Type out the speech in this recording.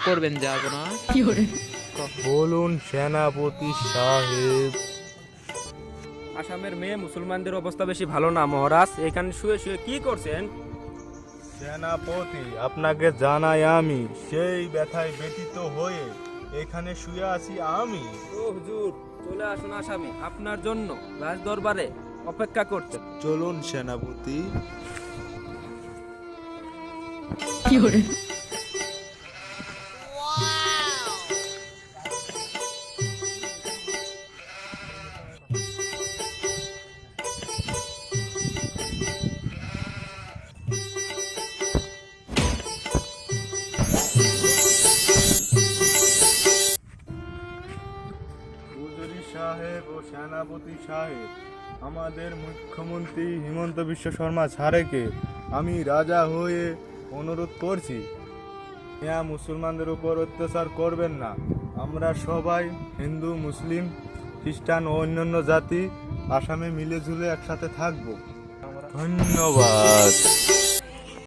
করবেন যাব না। বলুন সেনাপতি সাহেব। আসামের মেয়ে মুসলমানদের অবস্থা বেশি ভালো না মহারাজ, এখানে শুয়ে শুয়ে কি করছেন? সেনাপতি, আপনাকে জানাই আমি সেই ব্যথায় ব্যতীত হয়ে এখানে শুয়ে আছি আমি। ও হুজুর, চলে আসুন আসামে, আপনার জন্য রাজ দরবারে অপেক্ষা করছে। চলুন সেনাপতি। হুজুরি সাহেব ও সেনাপতি সাহেব, আমাদের মুখ্যমন্ত্রী হিমন্ত বিশ্ব শর্মা স্যারকে আমি রাজা হয়ে অনুরোধ করছি, মিয়া মুসলমানদের উপর অত্যাচার করবেন না। আমরা সবাই হিন্দু, মুসলিম, খ্রিস্টান ও অন্যান্য জাতি আসামে মিলে ঝুলে একসাথে থাকবো। ধন্যবাদ।